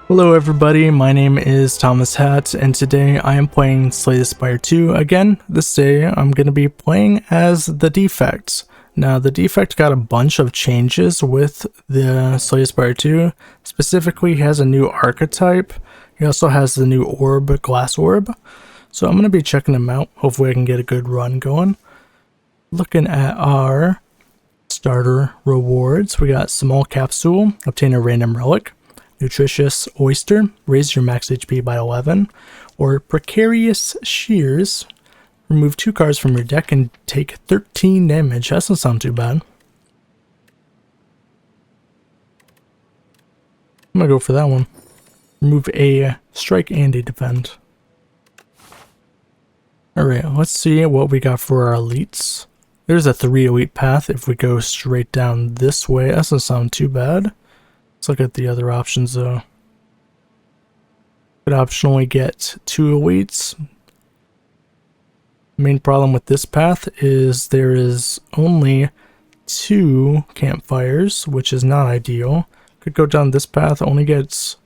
Hello everybody, my name is Thomas Hatt, and today I am playing Slay the Spire 2 again. This day I'm going to be playing as the Defect. Now the Defect got a bunch of changes with the Slay the Spire 2. Specifically, he has a new archetype. He also has the new orb, glass orb. So I'm going to be checking him out. Hopefully I can get a good run going. Looking at our starter rewards, we got small capsule, obtain a random relic. Nutritious oyster, raise your max HP by 11, or precarious shears, remove 2 cards from your deck and take 13 damage. That doesn't sound too bad. I'm gonna go for that one. Remove a strike and a defend. Alright, let's see what we got for our elites. There's a 3 elite path if we go straight down this way. That doesn't sound too bad. Let's look at the other options though. Could optionally get 2 elites. Main problem with this path is there is only 2 campfires, which is not ideal. Could go down this path, only gets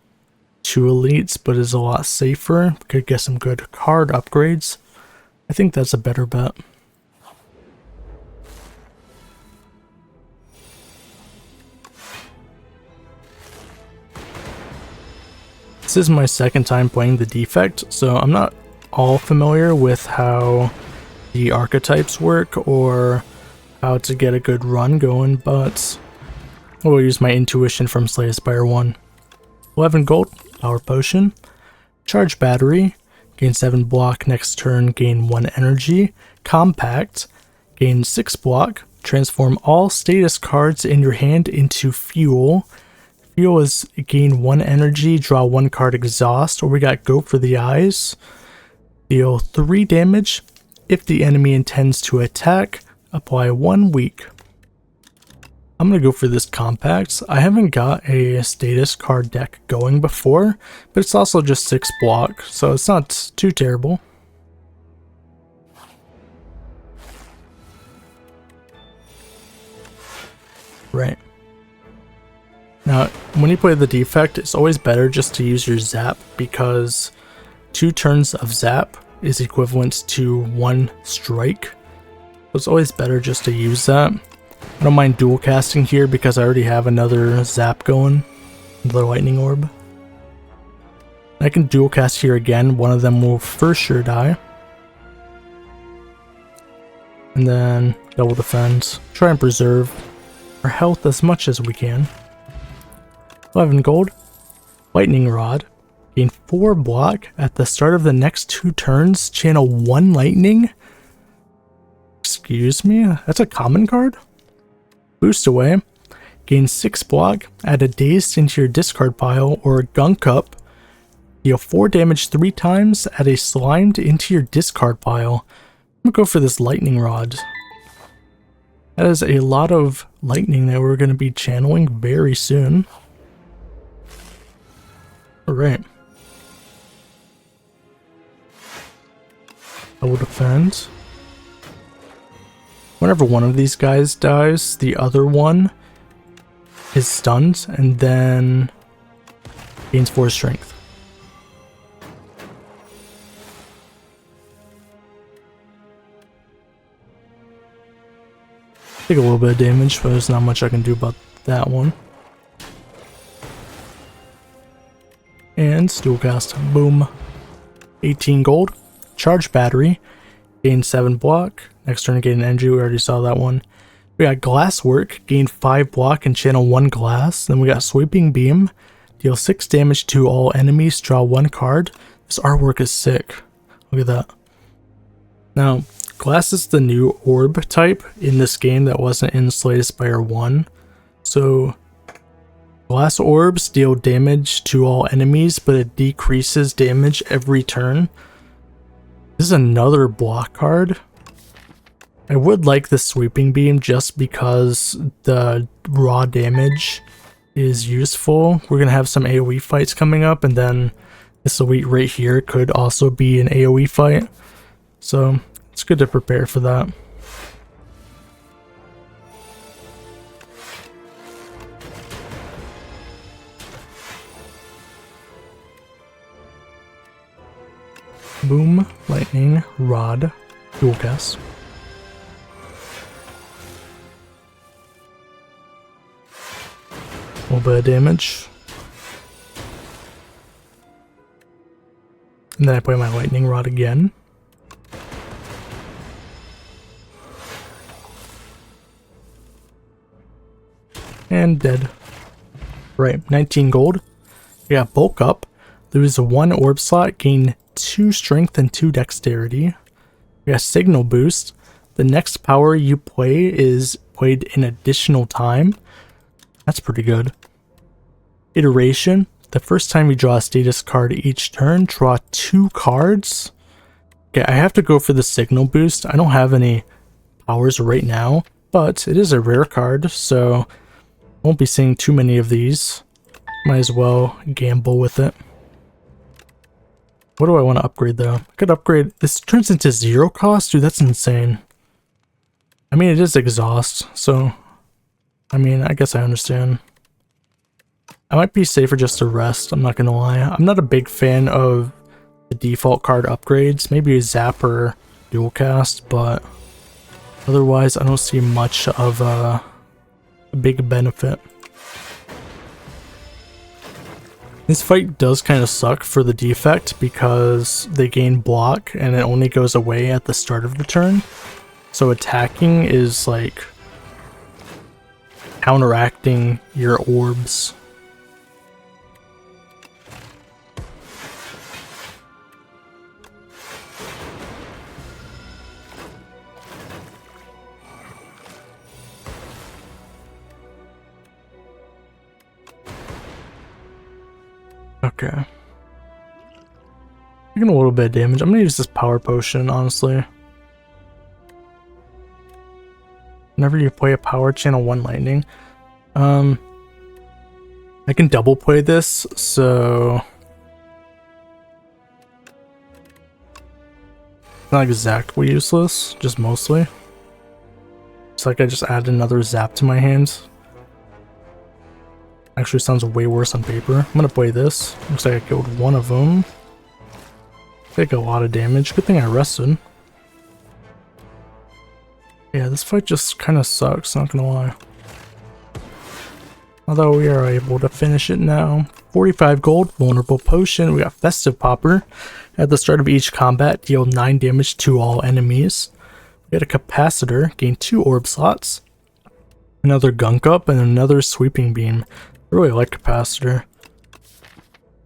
2 elites, but is a lot safer. Could get some good card upgrades. I think that's a better bet. This is my second time playing the Defect, so I'm not all familiar with how the archetypes work or how to get a good run going, but I will use my intuition from Slay the Spire 1. 11 gold, power potion, charge battery, gain 7 block, next turn gain 1 energy, compact, gain 6 block, transform all status cards in your hand into fuel. Fuel is gain 1 energy, draw 1 card, exhaust, or we got go for the eyes. Deal 3 damage. If the enemy intends to attack, apply 1 weak. I'm going to go for this compact. I haven't got a status card deck going before, but it's also just 6 block, so it's not too terrible. Right. Now, when you play the Defect, it's always better just to use your Zap because 2 turns of Zap is equivalent to 1 strike. So it's always better just to use that. I don't mind dual casting here because I already have another Zap going, the Lightning Orb. I can dual cast here again, one of them will for sure die. And then double defend, try and preserve our health as much as we can. 11 gold, lightning rod, gain 4 block at the start of the next 2 turns, channel 1 lightning. Excuse me, that's a common card? Boost away, gain 6 block, add a dazed into your discard pile or a gunk up, deal 4 damage 3 times, add a slimed into your discard pile. I'm gonna go for this lightning rod. That is a lot of lightning that we're gonna be channeling very soon. Alright. I will defend. Whenever one of these guys dies, the other one is stunned and then gains 4 strength. Take a little bit of damage, but there's not much I can do about that one. And dual cast, boom. 18 gold, charge battery, gain 7 block, next turn gain energy, we already saw that one. We got glass work, gain 5 block and channel 1 glass. Then we got sweeping beam, deal 6 damage to all enemies, draw 1 card. This artwork is sick, look at that. Now, glass is the new orb type in this game that wasn't in Slay the Spire 1. So glass orbs deal damage to all enemies, but it decreases damage every turn. This is another block card. I would like the sweeping beam just because the raw damage is useful. We're going to have some AoE fights coming up, and then this elite right here could also be an AoE fight. So it's good to prepare for that. Boom, lightning, rod, dual cast. A little bit of damage. And then I play my lightning rod again. And dead. Right, 19 gold. We got bulk up. Lose 1 orb slot, gain 2 strength and 2 dexterity. We got signal boost. The next power you play is played an additional time. That's pretty good. Iteration. The first time you draw a status card each turn, draw 2 cards. Okay, I have to go for the signal boost. I don't have any powers right now, but it is a rare card, so won't be seeing too many of these. Might as well gamble with it. What do I want to upgrade though? I could upgrade. This turns into 0 cost? Dude, that's insane. I mean, it is exhaust, so I mean, I guess I understand. I might be safer just to rest, I'm not gonna lie. I'm not a big fan of the default card upgrades. Maybe a zap or dual cast, but otherwise I don't see much of a big benefit. This fight does kind of suck for the defect because they gain block and it only goes away at the start of the turn. So attacking is like counteracting your orbs. Okay. Taking a little bit of damage. I'm gonna use this power potion, honestly. Whenever you play a power channel 1 lightning, I can double play this, so not exactly useless, just mostly. It's like I just add another zap to my hands. Actually sounds way worse on paper. I'm gonna play this. Looks like I killed one of them. Take a lot of damage. Good thing I rested. Yeah, this fight just kind of sucks, not gonna lie. Although we are able to finish it now. 45 gold, vulnerable potion. We got Festive Popper. At the start of each combat, deal 9 damage to all enemies. We got a capacitor, gain 2 orb slots. Another gunk up and another sweeping beam. I really like capacitor.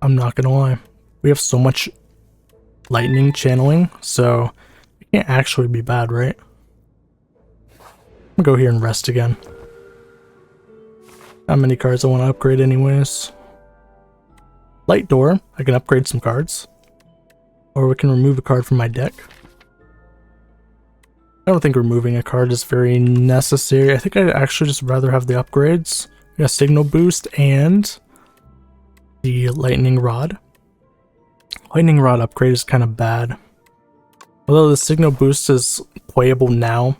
I'm not gonna lie. We have so much lightning channeling, so it can't actually be bad, right? I'm gonna go here and rest again. How many cards I want to upgrade anyways? Light door. I can upgrade some cards. Or we can remove a card from my deck. I don't think removing a card is very necessary. I think I'd actually just rather have the upgrades. We got signal boost and the lightning rod. Lightning rod upgrade is kind of bad. Although the signal boost is playable now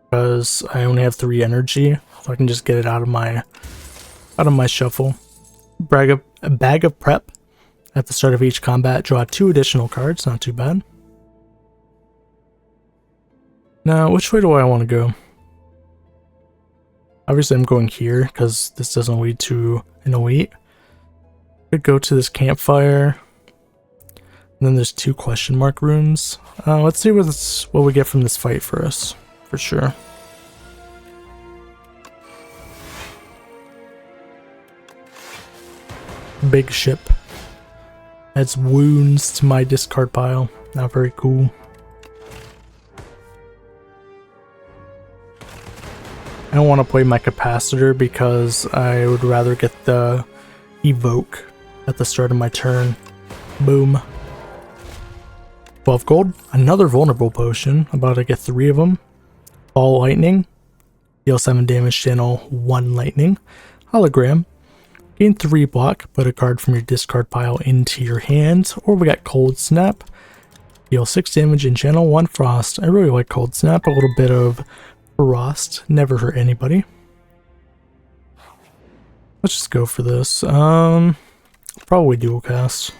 because I only have 3 energy, so I can just get it out of my shuffle. A bag of prep. At the start of each combat, draw 2 additional cards. Not too bad. Now, which way do I want to go? Obviously, I'm going here because this doesn't lead to an elite. Could go to this campfire. And then there's 2 question mark rooms. Let's see what we get from this fight for us, for sure. Big ship. Adds wounds to my discard pile. Not very cool. I don't want to play my capacitor because I would rather get the evoke at the start of my turn. Boom. 12 gold. Another vulnerable potion. About to get 3 of them. Ball lightning. Deal 7 damage, channel 1 lightning. Hologram. Gain 3 block. Put a card from your discard pile into your hand. Or we got cold snap. Deal 6 damage and channel 1 frost. I really like cold snap. A little bit of frost. Never hurt anybody. Let's just go for this. Probably dual cast.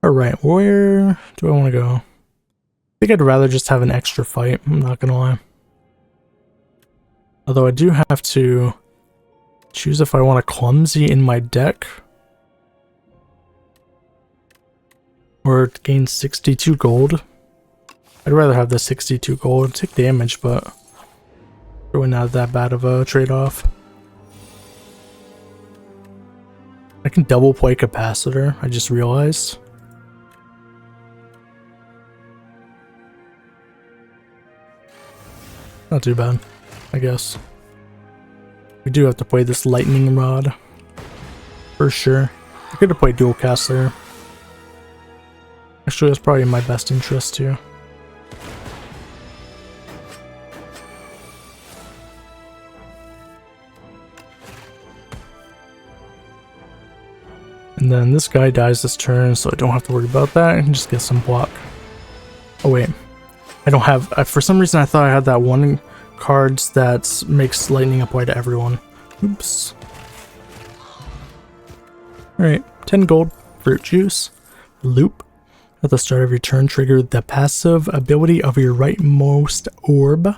Alright, where do I want to go? I think I'd rather just have an extra fight, I'm not gonna lie. Although I do have to choose if I want a clumsy in my deck. Or gain 62 gold. I'd rather have the 62 gold, take damage, but really not that bad of a trade-off. I can double play capacitor, I just realized. Not too bad, I guess. We do have to play this lightning rod. For sure. I could have played dual cast there. Actually, that's probably in my best interest too. And then this guy dies this turn, so I don't have to worry about that. I can just get some block. Oh wait, I don't have, for some reason I thought I had that one card that makes lightning apply to everyone. Oops. Alright, 10 gold, fruit juice, loop. At the start of your turn, trigger the passive ability of your rightmost orb.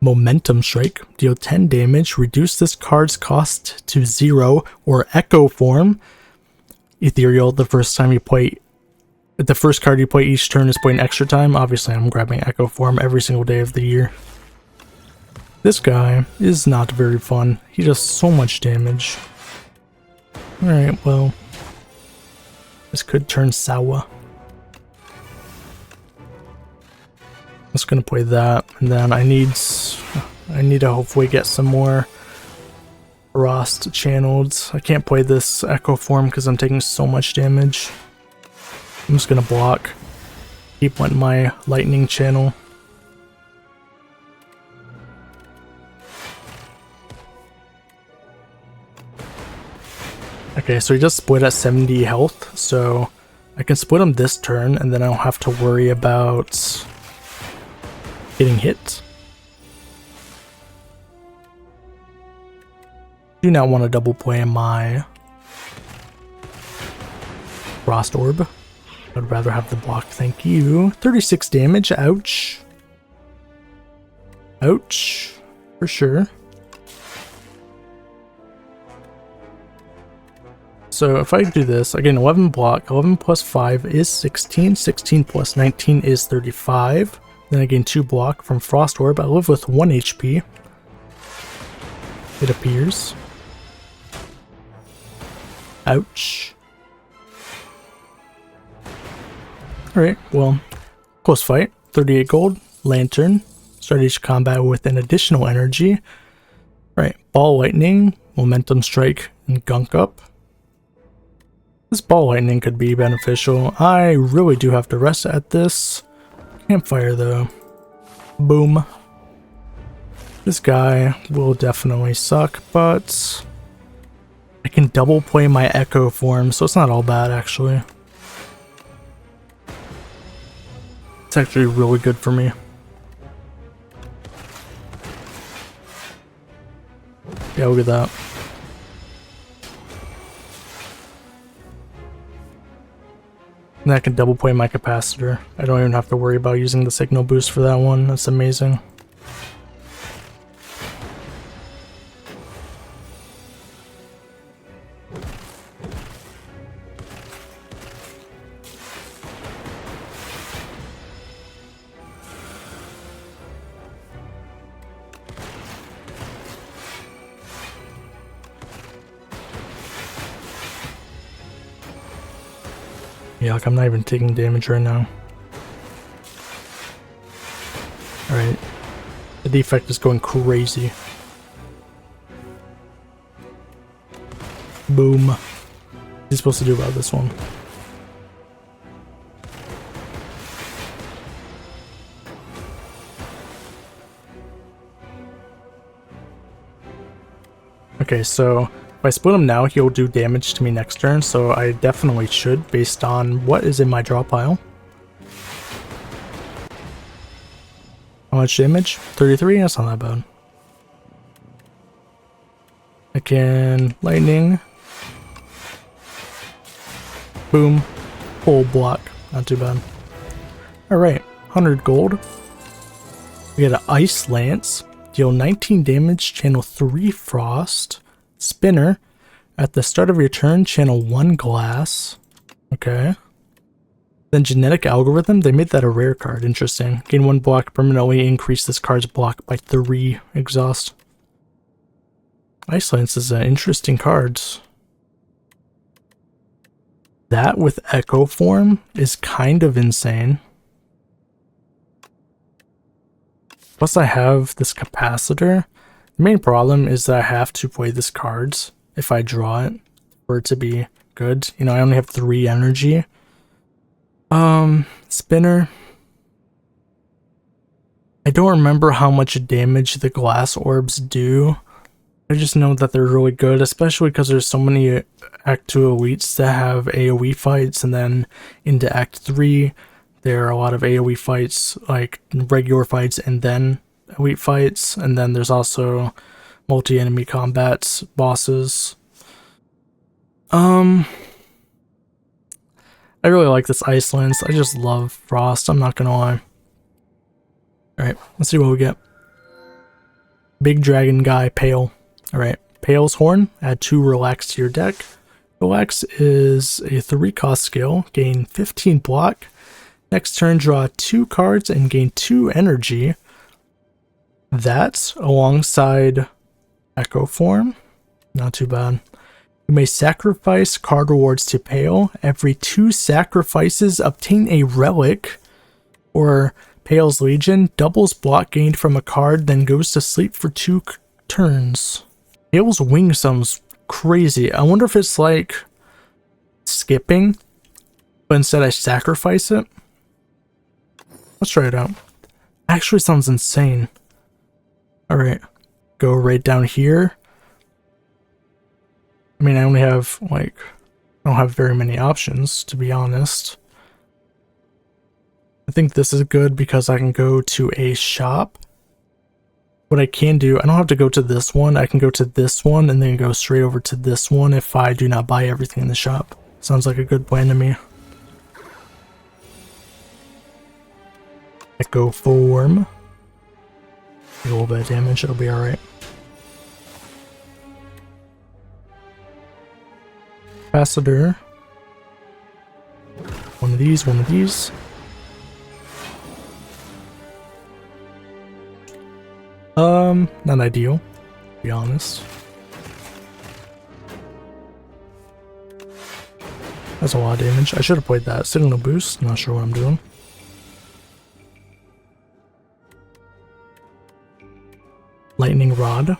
Momentum Strike. Deal 10 damage. Reduce this card's cost to 0 or Echo Form. Ethereal. The first card you play each turn is playing extra time. Obviously, I'm grabbing Echo Form every single day of the year. This guy is not very fun. He does so much damage. Alright, well. This could turn sour. I'm just gonna play that, and then I need to hopefully get some more Frost channeled. I can't play this Echo Form because I'm taking so much damage. I'm just gonna block. Keep letting my lightning channel. Okay, so he just split at 70 health, so I can split him this turn, and then I don't have to worry about getting hit. Do not want to double play my Frost Orb. I'd rather have the block, thank you. 36 damage, ouch. Ouch, for sure. So if I do this, I get 11 block, 11 plus 5 is 16, 16 plus 19 is 35. Then I gain 2 block from Frost Orb. I live with 1 HP. It appears. Ouch. Alright, well, close fight. 38 gold, Lantern. Start each combat with an additional energy. Alright, Ball Lightning, Momentum Strike, and Gunk Up. This Ball Lightning could be beneficial. I really do have to rest at this. Campfire though. Boom. This guy will definitely suck, but I can double play my Echo Form, so it's not all bad actually. It's actually really good for me. Yeah, look at that. And I can double play my capacitor. I don't even have to worry about using the signal boost for that one. That's amazing. Yeah, like I'm not even taking damage right now. Alright. The Defect is going crazy. Boom. What's he supposed to do about this one? Okay, so if I split him now, he'll do damage to me next turn, so I definitely should, based on what is in my draw pile. How much damage? 33? That's not that bad. I can lightning. Boom. Full block. Not too bad. Alright, 100 gold. We got an Ice Lance. Deal 19 damage, channel 3 Frost. Spinner. At the start of your turn, channel 1 Glass. Okay. Then Genetic Algorithm, they made that a rare card. Interesting. Gain 1 block, permanently increase this card's block by 3 exhaust. Ice Lance is an interesting card. That with Echo Form is kind of insane. Plus I have this capacitor. The main problem is that I have to play this cards if I draw it for it to be good. You know, I only have 3 energy. Spinner. I don't remember how much damage the glass orbs do. I just know that they're really good, especially because there's so many Act 2 elites that have AoE fights, and then into Act 3 there are a lot of AoE fights, like regular fights and then elite fights, and then there's also multi-enemy combats, bosses. I really like this Ice Lance. I just love Frost, I'm not gonna lie. Alright, let's see what we get. Big Dragon Guy, Pale. Alright, Pale's Horn, add 2 Relax to your deck. Relax is a 3 cost skill, gain 15 block. Next turn, draw 2 cards and gain 2 energy. That's alongside Echo Form. Not too bad. You may sacrifice card rewards to Pale. Every 2 sacrifices, obtain a relic, or Pale's Legion doubles block gained from a card, then goes to sleep for 2 turns. Pale's Wing sounds crazy. I wonder if it's like skipping, but instead I sacrifice it. Let's try it out. Actually sounds insane. Alright, go right down here. I mean, I only have, like, I don't have very many options, to be honest. I think this is good because I can go to a shop. What I can do, I don't have to go to this one, I can go to this one and then go straight over to this one if I do not buy everything in the shop. Sounds like a good plan to me. Echo Form. A little bit of damage, it'll be alright. Capacitor. One of these, one of these. Not ideal, to be honest. That's a lot of damage. I should have played that. Signal boost, not sure what I'm doing. Lightning Rod.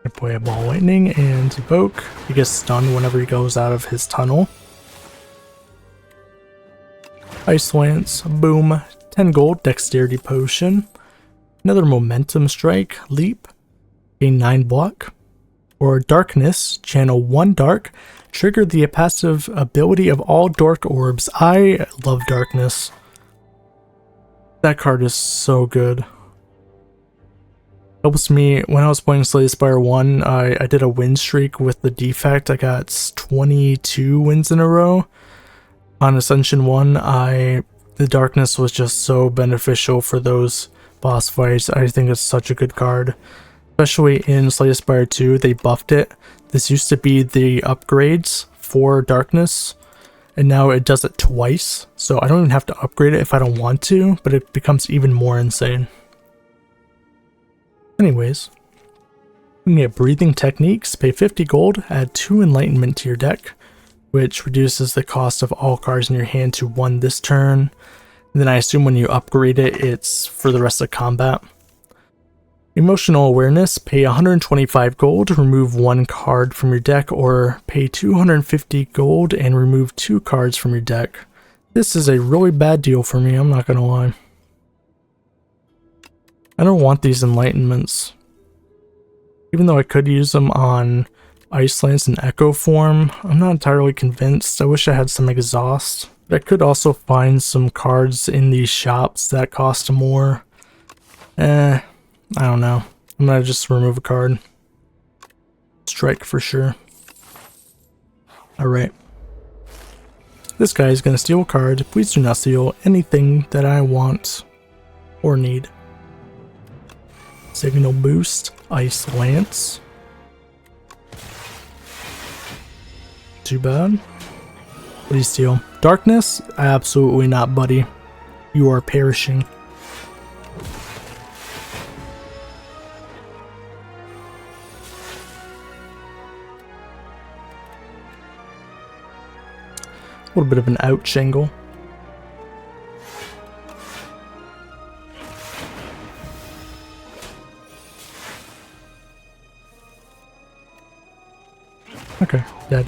I play a Ball Lightning and evoke. He gets stunned whenever he goes out of his tunnel. Ice Lance, boom. 10 gold, Dexterity Potion. Another Momentum Strike, Leap. Gain 9 block. Or Darkness, channel 1 dark. Trigger the passive ability of all dark orbs. I love Darkness. That card is so good. Helps me, when I was playing Slay the Spire 1, I did a win streak with the Defect. I got 22 wins in a row. On Ascension 1, the Darkness was just so beneficial for those boss fights. I think it's such a good card. Especially in Slay the Spire 2, they buffed it. This used to be the upgrades for Darkness, and now it does it twice. So I don't even have to upgrade it if I don't want to, but it becomes even more insane. Anyways, you can get Breathing Techniques, pay 50 gold, add 2 Enlightenment to your deck, which reduces the cost of all cards in your hand to 1 this turn. And then I assume when you upgrade it, it's for the rest of combat. Emotional Awareness, pay 125 gold, remove 1 card from your deck, or pay 250 gold and remove 2 cards from your deck. This is a really bad deal for me, I'm not gonna lie. I don't want these Enlightenments. Even though I could use them on Ice Lance and Echo Form, I'm not entirely convinced. I wish I had some exhaust. But I could also find some cards in these shops that cost more. I don't know. I'm gonna just remove a card. Strike for sure. Alright, This guy is going to steal a card. Please do not steal anything that I want or need. Signal Boost, Ice Lance. Too bad. What do you steal? Darkness? Absolutely not, buddy. You are perishing. A little bit of an ouch angle. Okay, dead.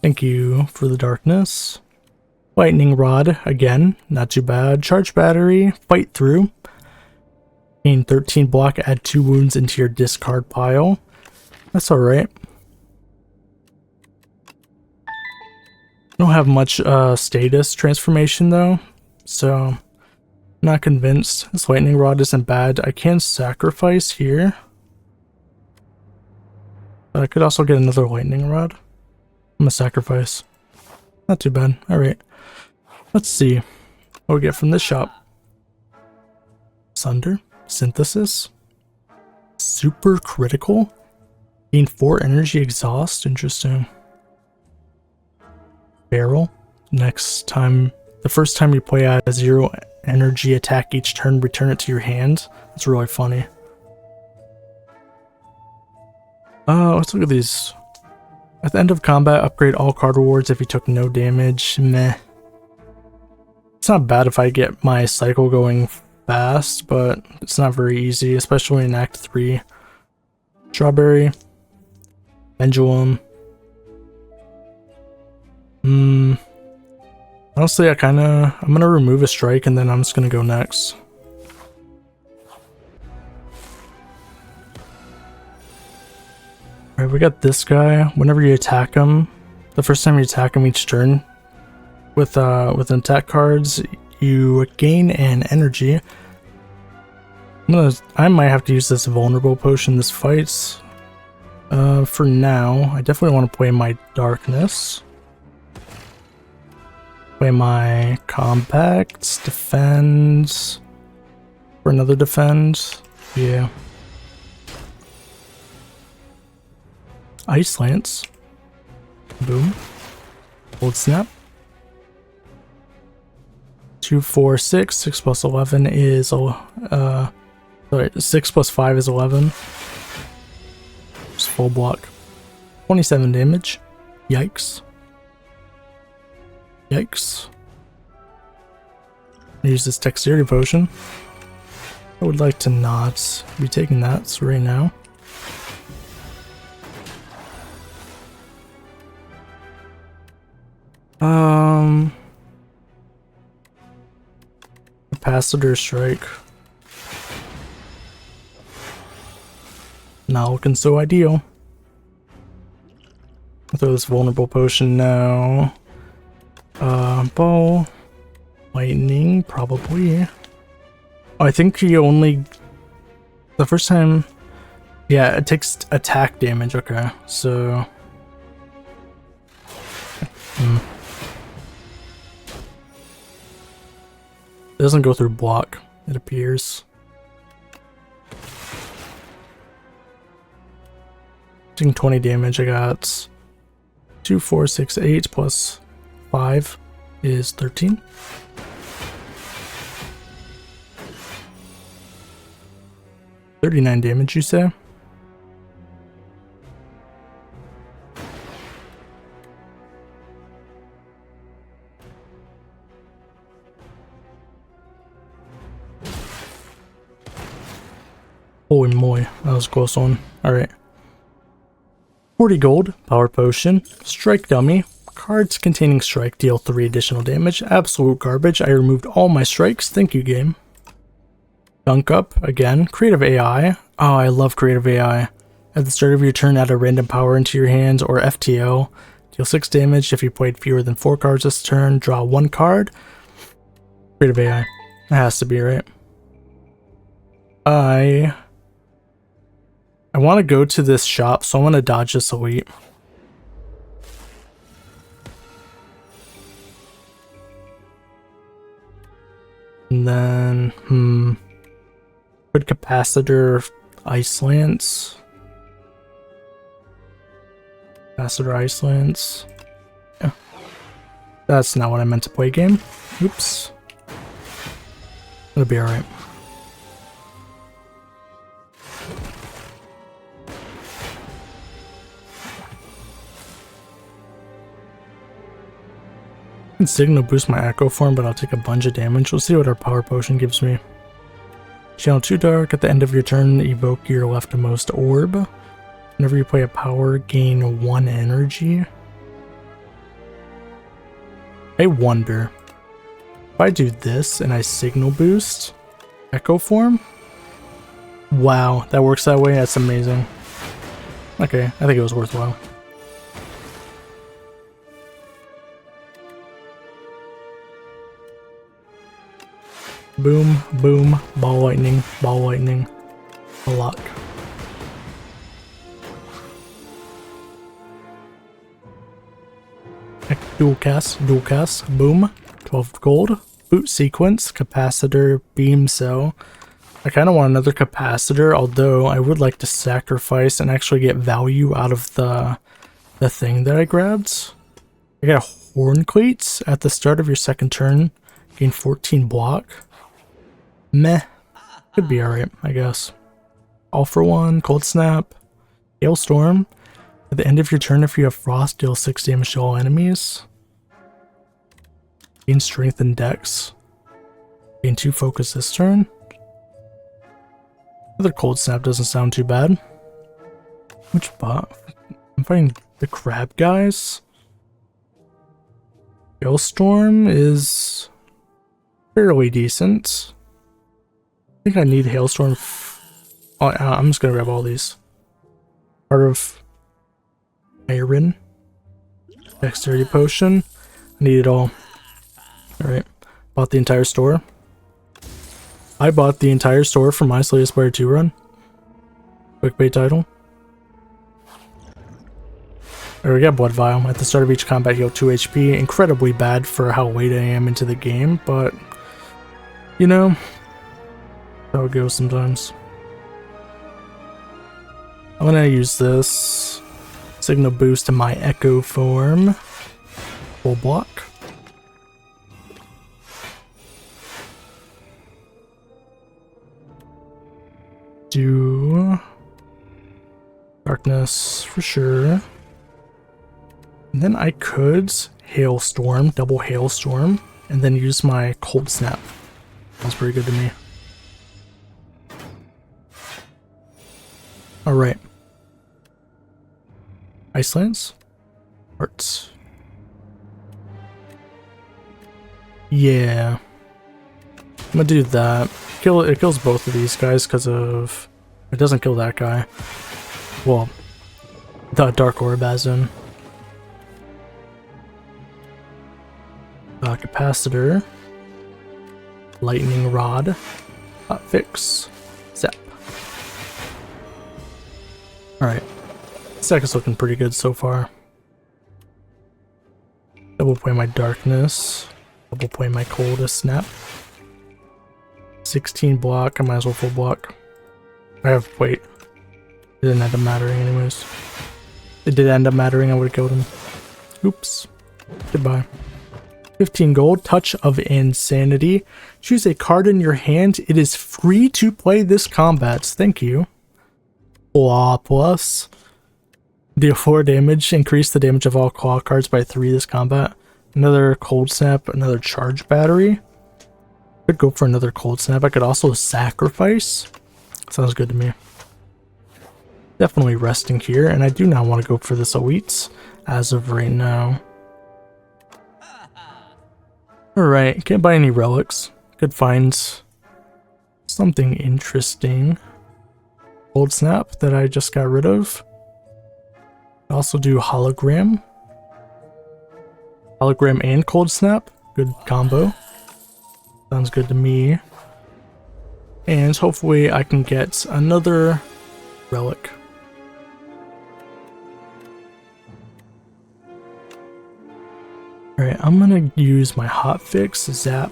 Thank you for the darkness. Lightning Rod, again, not too bad. Charge Battery, Fight Through. Gain 13 block, add 2 wounds into your discard pile. That's alright. Don't have much status transformation though, so not convinced. This Lightning Rod isn't bad. I can sacrifice here. But I could also get another Lightning Rod. I'm gonna sacrifice. Not too bad. Alright. Let's see what we get from this shop. Sunder. Synthesis. Super Critical. Gain 4 energy exhaust. Interesting. Barrel. Next time, the first time you play a 0 energy attack each turn, return it to your hand. That's really funny. Let's look at these. At the end of combat, upgrade all card rewards if you took no damage. Meh. It's not bad if I get my cycle going fast, but it's not very easy, especially in Act 3. Strawberry. Pendulum. Honestly, I'm gonna remove a strike and then I'm just gonna go next. Alright, we got this guy. Whenever you attack him, the first time you attack him each turn, with attack cards, you gain an energy. I might have to use this vulnerable potion this fights. For now, I definitely want to play my darkness. Play my compacts, defend, for another defend, yeah. Ice Lance, boom, Cold Snap. 2, 4, 6, 6 plus 11 is, sorry, 6 plus 5 is 11. Just full block. 27 damage, yikes. Yikes. Use this dexterity potion. I would like to not be taking that right now. Capacitor Strike. Not looking so ideal. I'll throw this vulnerable potion now. Ball. Lightning, probably. Oh, I think he only... The first time... Yeah, it takes attack damage, okay. So... It doesn't go through block, it appears. Taking 20 damage, I got 2, 4, 6, 8 plus 5 is 13. $39 damage, you say? Holy moly, that was a close one. Alright. 40 gold, power potion, strike dummy. Cards containing strike deal 3 additional damage. Absolute garbage. I removed all my strikes. Thank you, game. Dunk up again. Creative AI. Oh, I love creative AI. At the start of your turn, add a random power into your hands or FTO. Deal 6 damage if you played fewer than 4 cards this turn. Draw 1 card. Creative AI. It has to be, right? I want to go to this shop, so I'm going to dodge this elite. And then, good capacitor, ice lance. Capacitor, ice lance. Yeah. That's not what I meant to play game. Oops. It'll be alright. I can signal boost my echo form, but I'll take a bunch of damage. We'll see what our power potion gives me. Channel 2 dark. At the end of your turn, evoke your leftmost orb. Whenever you play a power, gain 1 energy. I wonder if I do this and I signal boost echo form. Wow, that works that way. That's amazing. Okay, I think it was worthwhile. Boom, boom, ball lightning, a lock. Dual cast, boom, 12 gold. Boot sequence, capacitor, beam cell. I kind of want another capacitor, although I would like to sacrifice and actually get value out of the thing that I grabbed. I got horn cleats at the start of your second turn. Gain 14 block. Meh. Could be alright, I guess. All for one, cold snap, hailstorm. At the end of your turn, if you have frost, deal 6 damage to all enemies. Gain strength and dex. Gain 2 focus this turn. Another cold snap doesn't sound too bad. Which bot? I'm fighting the crab guys. Hailstorm is fairly decent. I think I need hailstorm. I'm just gonna grab all these. Part of iron. Dexterity potion. I need it all. Alright. Bought the entire store. I bought the entire store for my Slay the Spire 2 run. Quick bait title. There we got Blood Vial. At the start of each combat, heal 2 HP. Incredibly bad for how late I am into the game, but you know, that's how it goes sometimes. I'm gonna use this signal boost to my echo form. Full block. Do darkness for sure. And then I could hailstorm, double hailstorm, and then use my cold snap. Sounds pretty good to me. Alright. Ice Lance. Hearts. Yeah. I'm gonna do that. It kills both of these guys because of... It doesn't kill that guy. Well, the Dark Orb as in. Capacitor. Lightning Rod. Fix. Zap. Alright. This deck is looking pretty good so far. Double play my Darkness. Double play my Coldest Snap. 16 block, I might as well full block. I have, wait. It didn't end up mattering anyways. It did end up mattering, I would have killed him. Oops. Goodbye. 15 gold, Touch of Insanity. Choose a card in your hand. It is free to play this combat. Thank you. Claw plus. Deal 4 damage. Increase the damage of all claw cards by 3 this combat. Another cold snap, another charge battery. Could go for another cold snap. I could also sacrifice. Sounds good to me. Definitely resting here, and I do not want to go for this elites as of right now. Alright, can't buy any relics. Could find something interesting. Cold snap that I just got rid of. Also do hologram. Hologram and cold snap. Good combo. Sounds good to me. And hopefully I can get another relic. Alright, I'm gonna use my hotfix, zap,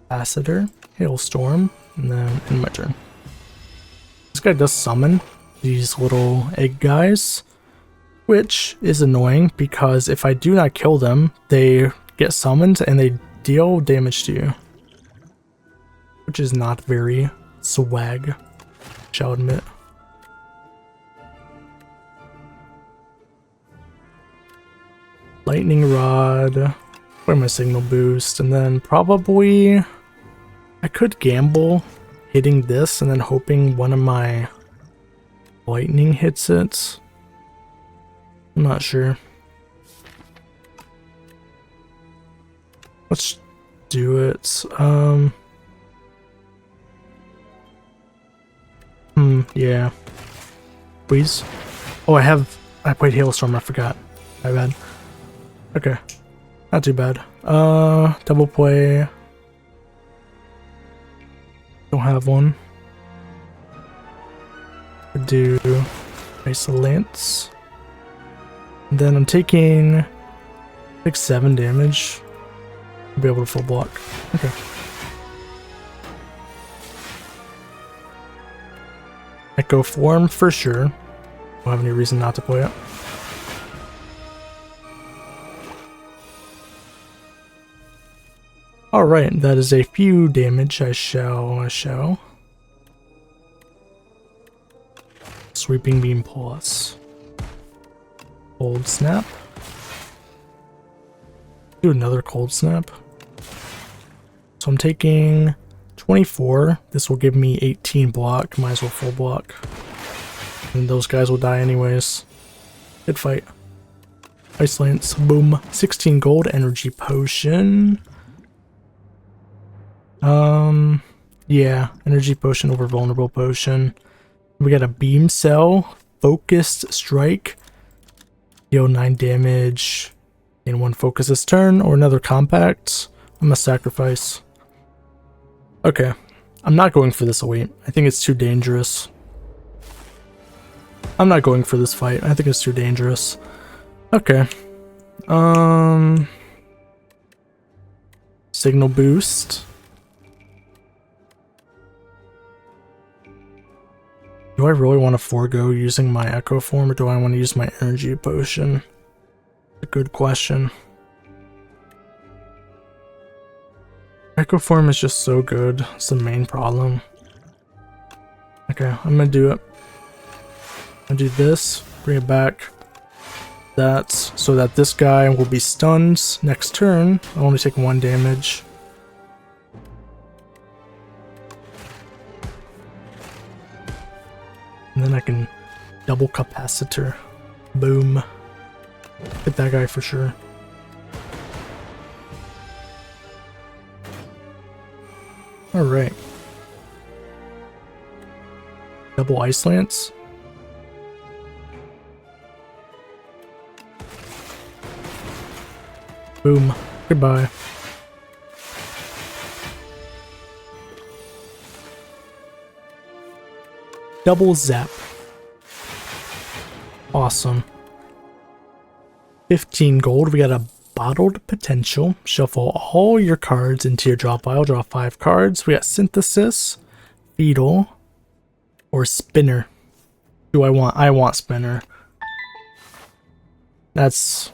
capacitor, hailstorm, and then end my turn. This guy does summon these little egg guys, which is annoying because if I do not kill them, they get summoned and they deal damage to you, which is not very swag, shall admit. Lightning rod, play my signal boost, and then probably I could gamble hitting this and then hoping one of my lightning hits it. I'm not sure. Let's do it. Yeah. Please. Oh, I played Hailstorm, I forgot. My bad. Okay. Not too bad. Double play. Don't have one. Could do Isolance. And then I'm taking like 7 damage. I'll be able to full block. Okay. Echo Form for sure. Don't have any reason not to play it. Alright, that is a few damage. I shall. Sweeping Beam Plus. Cold Snap. Do another Cold Snap. So I'm taking 24. This will give me 18 block. Might as well full block. And those guys will die anyways. Good fight. Ice Lance. Boom. 16 gold. Energy Potion. Yeah. Energy Potion over Vulnerable Potion. We got a Beam Cell. Focused Strike. Deal 9 damage. And 1 focus this turn. Or another Compact. I'm gonna sacrifice. Okay. I'm not going for this elite. I think it's too dangerous. I'm not going for this fight. I think it's too dangerous. Okay. Signal boost. Do I really want to forego using my Echo Form, or do I want to use my Energy Potion? A good question. Echo Form is just so good. It's the main problem. Okay, I'm gonna do it. I'm gonna do this, bring it back. That's so that this guy will be stunned next turn. I only take 1 damage. And then I can double capacitor. Boom. Hit that guy for sure. Alright. Double Ice Lance. Boom. Goodbye. Double Zap. Awesome. 15 gold. We got a Bottled Potential. Shuffle all your cards into your draw pile. Draw 5 cards. We got Synthesis, Fetal, or Spinner. Do I want? I want Spinner. That's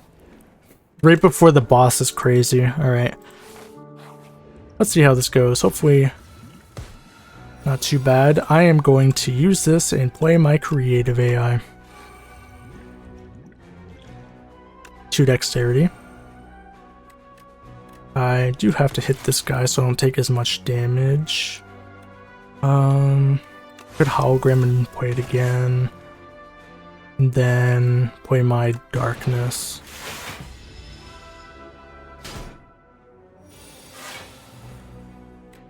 right before the boss is crazy. Alright. Let's see how this goes. Hopefully not too bad. I am going to use this and play my creative AI. 2 dexterity. I do have to hit this guy so I don't take as much damage. Could hologram and play it again. And then play my darkness.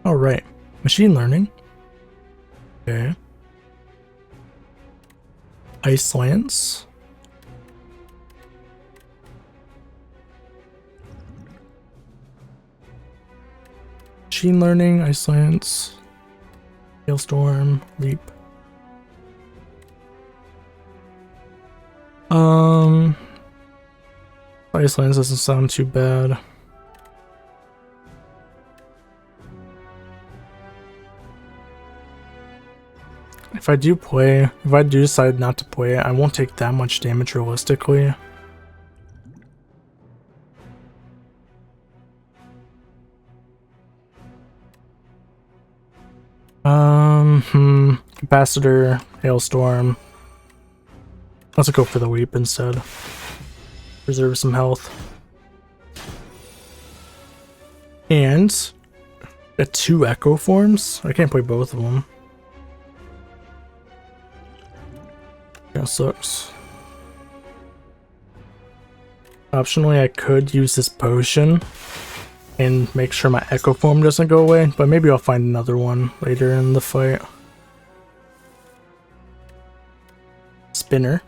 Alright. Machine learning. Okay. Ice Lance. Machine learning, Ice Lance, Hailstorm, Leap. Ice Lance doesn't sound too bad. if I do decide not to play it, I won't take that much damage realistically. Capacitor, Hailstorm. Let's go for the Weep instead. Preserve some health. And got 2 Echo Forms. I can't play both of them. That sucks. Optionally, I could use this potion and make sure my Echo Form doesn't go away, but maybe I'll find another one later in the fight. Spinner.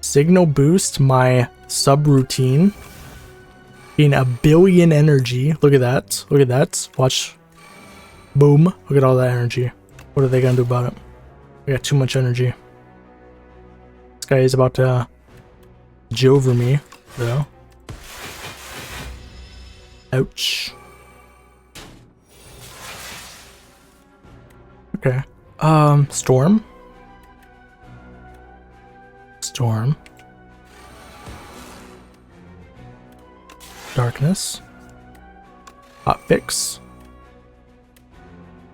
Signal boost my subroutine. Gain 1 billion energy. Look at that. Look at that. Watch. Boom. Look at all that energy. What are they gonna do about it? We got too much energy. This guy is about to Jover me, though. Ouch. Okay. Storm. Storm. Darkness. Hot fix.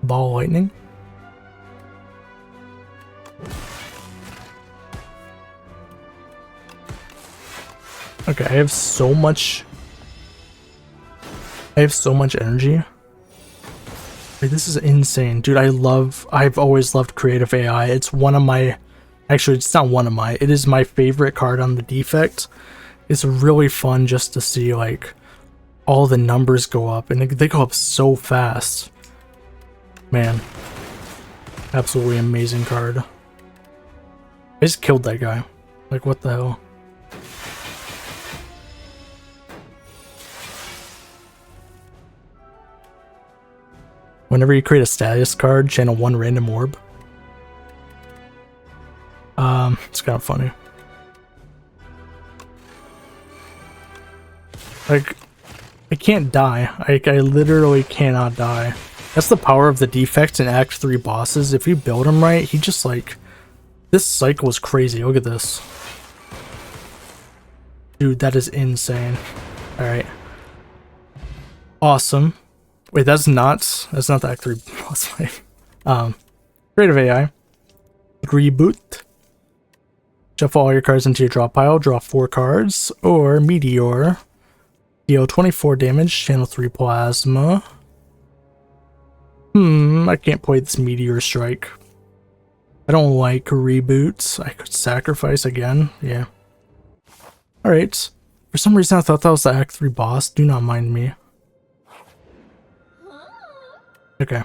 Ball lightning. Okay, I have so much energy. Wait, this is insane. Dude, I've always loved creative AI. It's one of my, actually it's not one of my, it is my favorite card on the Defect. It's really fun just to see like all the numbers go up, and they go up so fast. Man, absolutely amazing card. I just killed that guy. Like, what the hell? Whenever you create a status card, channel 1 random orb. It's kind of funny. Like, I can't die. I literally cannot die. That's the power of the Defect in Act 3 bosses. If you build them right, he just like... This cycle is crazy. Look at this. Dude, that is insane. Alright. Awesome. Wait, that's not the Act 3 boss fight. Creative AI. Reboot. Shuffle all your cards into your draw pile, draw 4 cards. Or Meteor. Deal 24 damage, channel 3 plasma. I can't play this Meteor Strike. I don't like reboots. I could sacrifice again. Yeah. Alright. For some reason I thought that was the Act 3 boss. Do not mind me. Okay.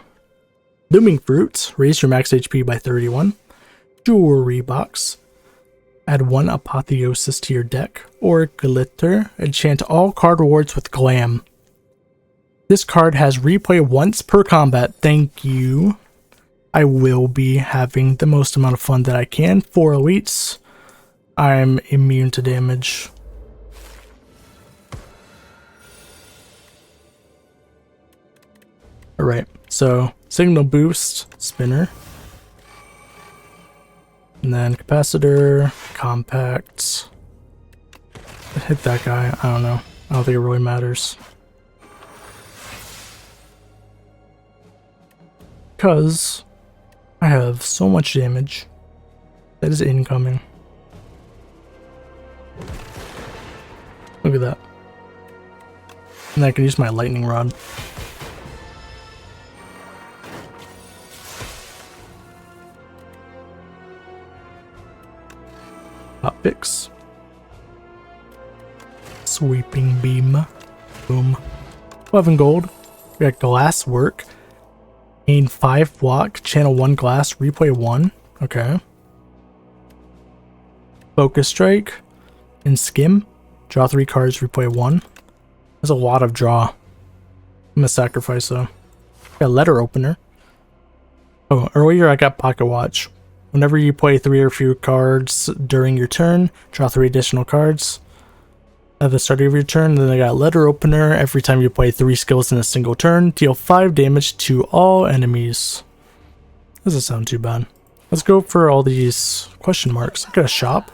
Looming Fruit. Raise your max HP by 31. Jewelry Box. Add 1 Apotheosis to your deck. Or Glitter. Enchant all card rewards with Glam. This card has replay once per combat. Thank you. I will be having the most amount of fun that I can. 4 elites. I'm immune to damage. Alright, so Signal Boost, Spinner. And then Capacitor, Compact. Hit that guy, I don't know. I don't think it really matters. Because I have so much damage that is incoming. Look at that. And I can use my lightning rod. Hot fix. Sweeping beam. Boom. 11 gold. We got glass work. Gain 5 block, channel 1 glass, replay 1. Okay. Focus Strike and Skim. Draw 3 cards, replay 1. There's a lot of draw. I'm gonna sacrifice though. Got Letter Opener. Oh, earlier I got Pocket Watch. Whenever you play 3 or fewer cards during your turn, draw 3 additional cards. At the start of your turn. Then I got Letter Opener. Every time you play 3 skills in a single turn, deal 5 damage to all enemies. Doesn't sound too bad. Let's go for all these question marks. I got a shop.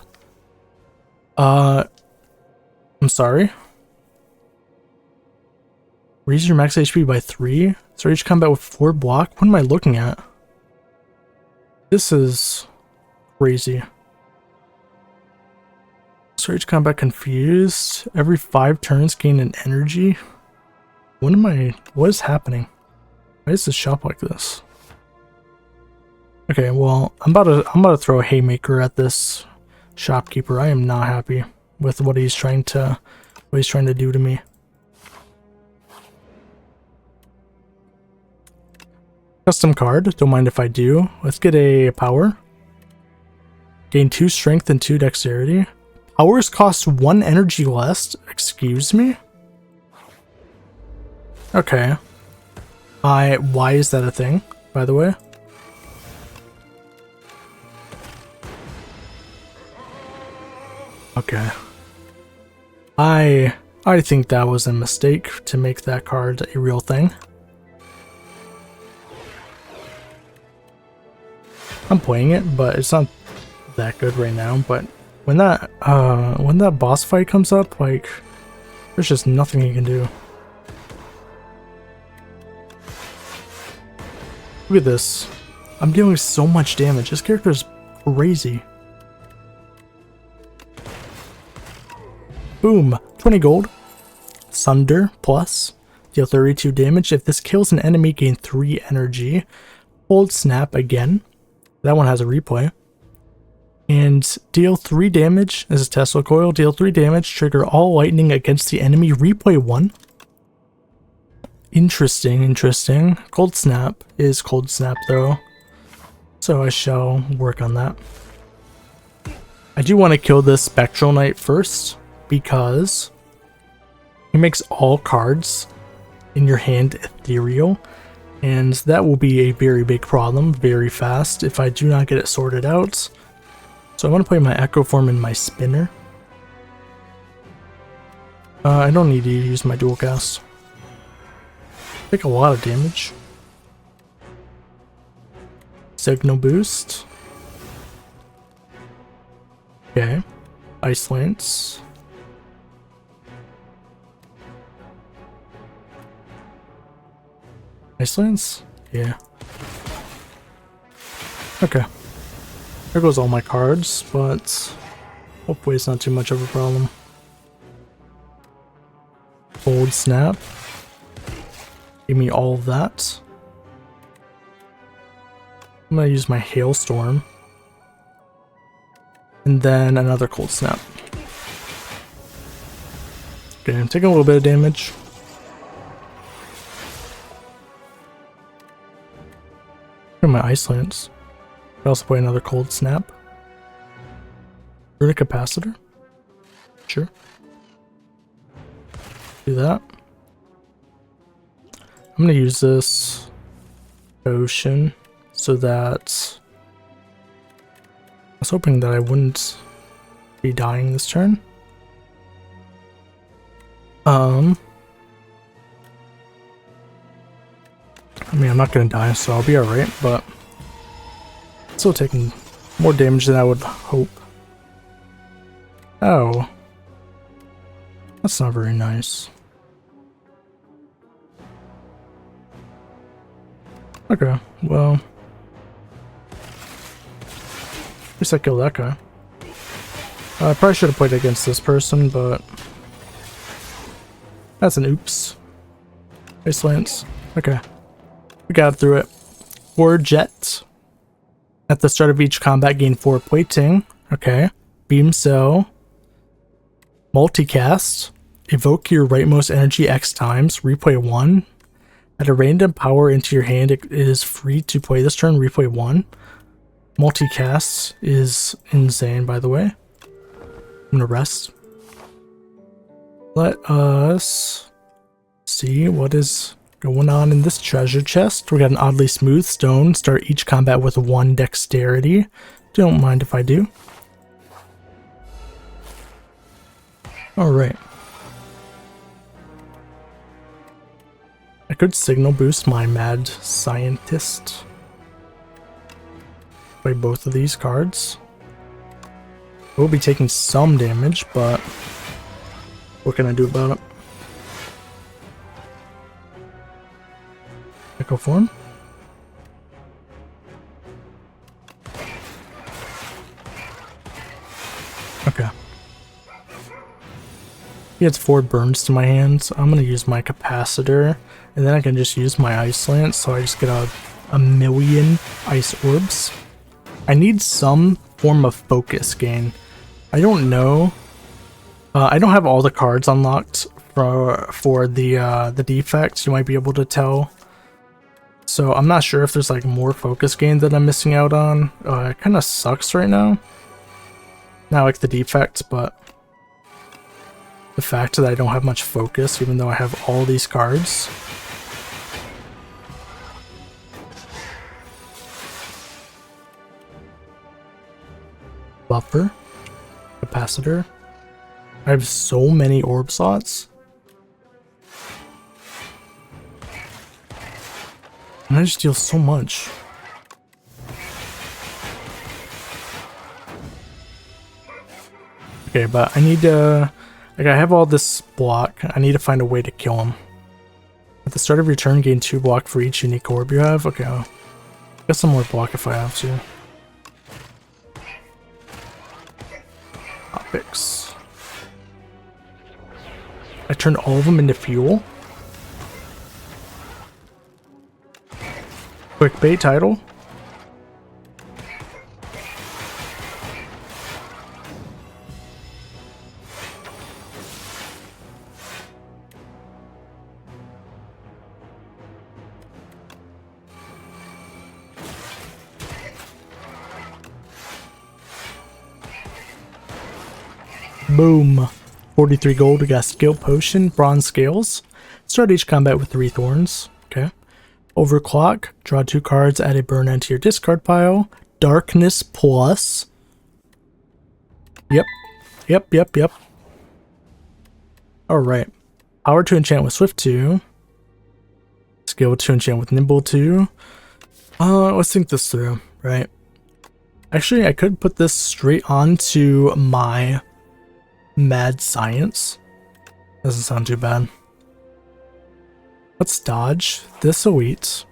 I'm sorry. Raise your max HP by 3. Start each combat with 4 block. What am I looking at? This is crazy. Start each combat confused. Every 5 turns gain an energy. What is happening? Why is this shop like this? Okay, well, I'm about to throw a haymaker at this shopkeeper. I am not happy with what he's trying to do to me. Custom card, don't mind if I do. Let's get a power. Gain 2 strength and 2 dexterity. Powers cost 1 energy less. Excuse me? Okay. Why is that a thing, by the way? Okay. I think that was a mistake to make that card a real thing. I'm playing it, but it's not that good right now. But when that boss fight comes up, like, there's just nothing you can do. Look at this. I'm dealing so much damage. This character is crazy. Boom! 20 gold. Sunder plus. Deal 32 damage. If this kills an enemy, gain 3 energy. Hold snap again. That one has a replay. And deal 3 damage. This is Tesla coil. Deal 3 damage. Trigger all lightning against the enemy. Replay 1. Interesting, interesting. Cold snap is cold snap though. So I shall work on that. I do want to kill this Spectral Knight first, because he makes all cards in your hand ethereal, and that will be a very big problem very fast if I do not get it sorted out. So I want to play my Echo Form and my Spinner. I don't need to use my dual cast. Take a lot of damage. Signal boost. Okay. Ice Lance. Ice Lance? Yeah. Okay. There goes all my cards, but hopefully it's not too much of a problem. Cold snap. Give me all of that. I'm gonna use my Hailstorm. And then another cold snap. Okay, I'm taking a little bit of damage. My Ice Lance. I also play another cold snap. Runic Capacitor. Sure. Do that. I'm gonna use this potion so that I was hoping that I wouldn't be dying this turn. I mean, I'm not gonna die, so I'll be alright, but still taking more damage than I would hope. Oh. That's not very nice. Okay, well. At least I killed that guy. I probably should have played against this person, but that's an oops. Ice Lance. Okay. We got through it. 4 jet. At the start of each combat, gain 4 plating. Okay. Beam cell. Multicast. Evoke your rightmost energy X times. Replay 1. Add a random power into your hand. It is free to play this turn. Replay 1. Multicast is insane, by the way. I'm gonna rest. Let us see what is going on in this treasure chest. We got an oddly smooth stone. Start each combat with 1 dexterity. Don't mind if I do. Alright. I could signal boost my mad scientist. Play both of these cards. We'll be taking some damage, but what can I do about it? Echo form. Okay. He gets 4 burns to my hands. I'm gonna use my capacitor, and then I can just use my ice lance, so I just get a million ice orbs. I need some form of focus gain. I don't know. I don't have all the cards unlocked for the defects. You might be able to tell. So I'm not sure if there's like more focus gain that I'm missing out on. It kind of sucks right now. Not like the defects, but the fact that I don't have much focus, even though I have all these cards. Buffer. Capacitor. I have so many orb slots. And I just deal so much. Okay, but I need to... Like, I have all this block. I need to find a way to kill him. At the start of your turn, gain 2 block for each unique orb you have. Okay, I'll get some more block if I have to. Topics. I turned all of them into fuel. Quick bait title. Boom. 43 gold, we got skill potion, bronze scales. Start each combat with 3 thorns. Okay. Overclock, draw 2 cards, add a burn end to your discard pile. Darkness plus. Yep. Alright. Power to enchant with Swift 2. Skill to enchant with Nimble 2. Let's think this through, right? Actually, I could put this straight onto my Mad Science. Doesn't sound too bad. Let's dodge this elite.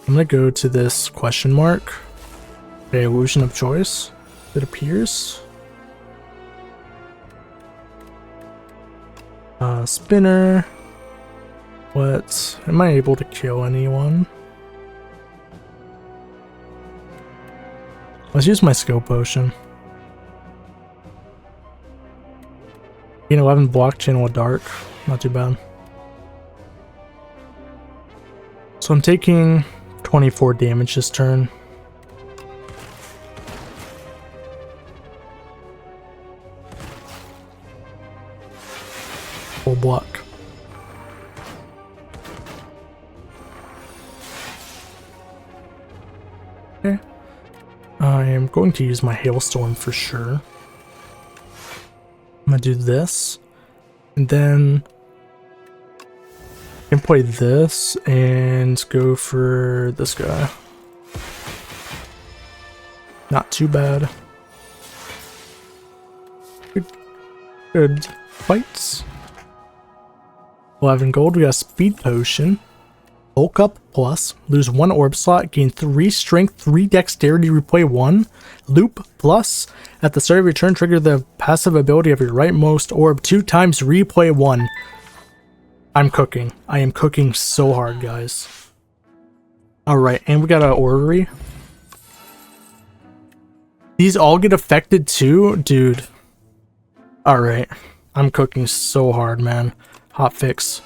I'm gonna go to this question mark. Okay, illusion of choice. It appears. Spinner. What? Am I able to kill anyone? Let's use my skill potion. Gain 11 block, channel with dark. Not too bad. So I'm taking 24 damage this turn. Full block. Okay. I am going to use my hailstorm for sure. I'm gonna do this, and then I can play this and go for this guy. Not too bad. Good fights. 11 gold, we got speed potion. Bulk up plus, lose 1 orb slot, gain 3 strength, 3 dexterity, replay 1. Loop plus, at the start of your turn, trigger the passive ability of your rightmost orb 2 times, replay 1. I'm cooking. I am cooking so hard, guys. Alright, and we got an orrery. These all get affected too? Dude. Alright. I'm cooking so hard, man. Hot fix.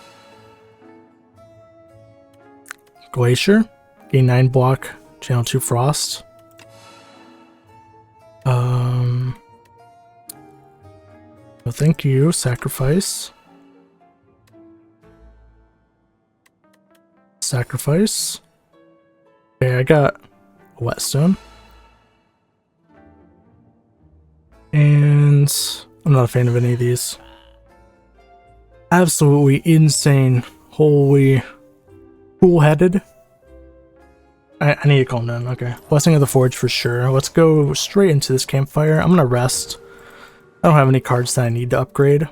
Glacier, gain 9 block, channel 2 frost. No, thank you. Sacrifice. Sacrifice. Okay, I got a whetstone. And I'm not a fan of any of these. Absolutely insane. Holy. Cool-headed. I need to calm down. Okay. Blessing of the Forge for sure. Let's go straight into this campfire. I'm gonna rest. I don't have any cards that I need to upgrade.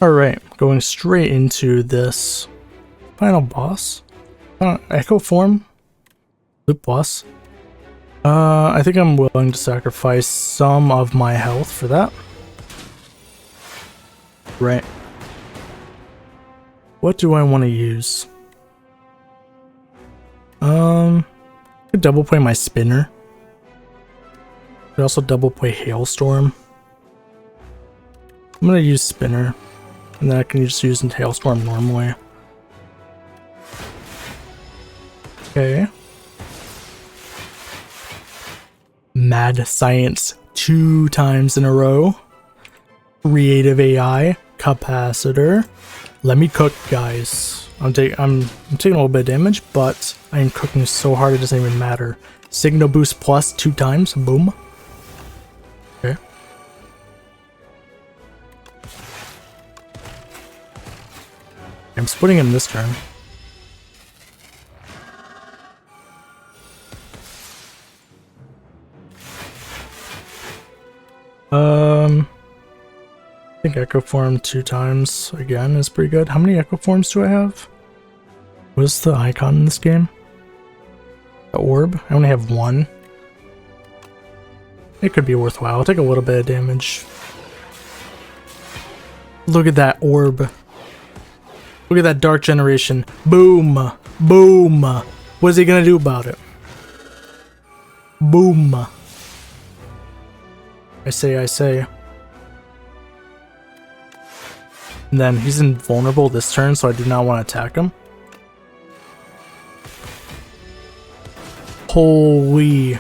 Alright, going straight into this final boss. Echo Form? Loop boss. I think I'm willing to sacrifice some of my health for that. Right. What do I want to use? I could double play my spinner. I could also double play Hailstorm. I'm gonna use spinner. And then I can just use Hailstorm normally. Okay. Mad Science 2 times in a row. Creative AI. Capacitor. Let me cook, guys. I'm taking a little bit of damage, but I am cooking so hard it doesn't even matter. Signal boost plus 2 times. Boom. Okay. I'm splitting him this turn. I think Echo Form 2 times again is pretty good. How many Echo Forms do I have? What's the icon in this game? The orb? I only have 1. It could be worthwhile. I'll take a little bit of damage. Look at that orb. Look at that Dark Generation. Boom! Boom! What is he gonna do about it? Boom! I say. And then he's invulnerable this turn, so I do not want to attack him. Holy.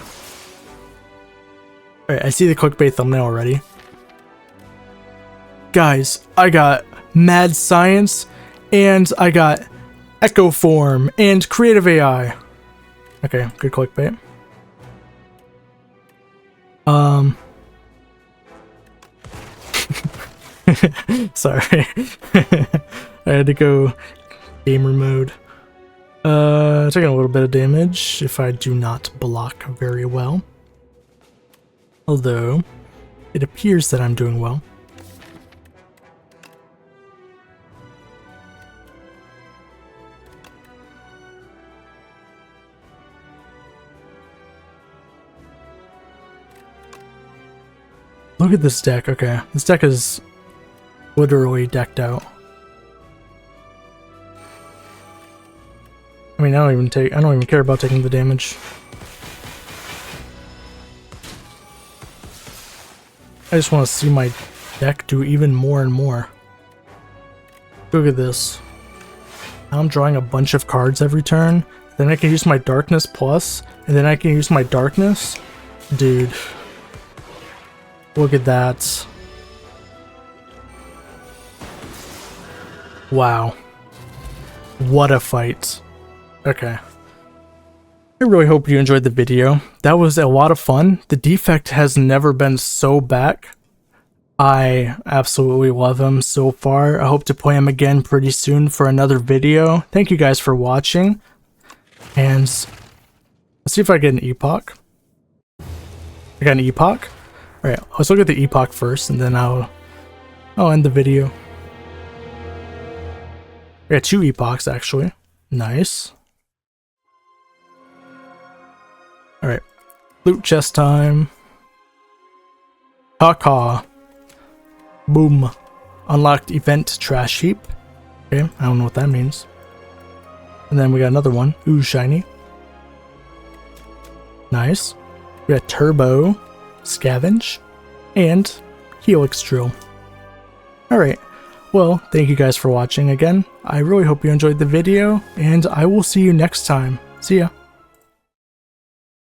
Alright, I see the clickbait thumbnail already. Guys, I got Mad Science, and I got Echo Form, and Creative AI. Okay, good clickbait. Sorry. I had to go gamer mode. Taking a little bit of damage if I do not block very well. Although, it appears that I'm doing well. Look at this deck. Okay, this deck is literally decked out. I mean, I don't even care about taking the damage. I just want to see my deck do even more and more. Look at this. I'm drawing a bunch of cards every turn. Then I can use my Darkness Plus, and then I can use my Darkness. Dude. Look at that. Wow. What a fight. Okay. I really hope you enjoyed the video. That was a lot of fun. The Defect has never been so back. I absolutely love him so far. I hope to play him again pretty soon for another video. Thank you guys for watching. And let's see if I get an Epoch. I got an Epoch? Alright, let's look at the Epoch first, and then I'll end the video. I got 2 Epochs, actually. Nice. Alright. Loot chest time. Caw. Boom. Unlocked event trash heap. Okay, I don't know what that means. And then we got another one. Ooh, shiny. Nice. We got turbo. Scavenge, and Helix Drill. Alright, well, thank you guys for watching again. I really hope you enjoyed the video, and I will see you next time. See ya.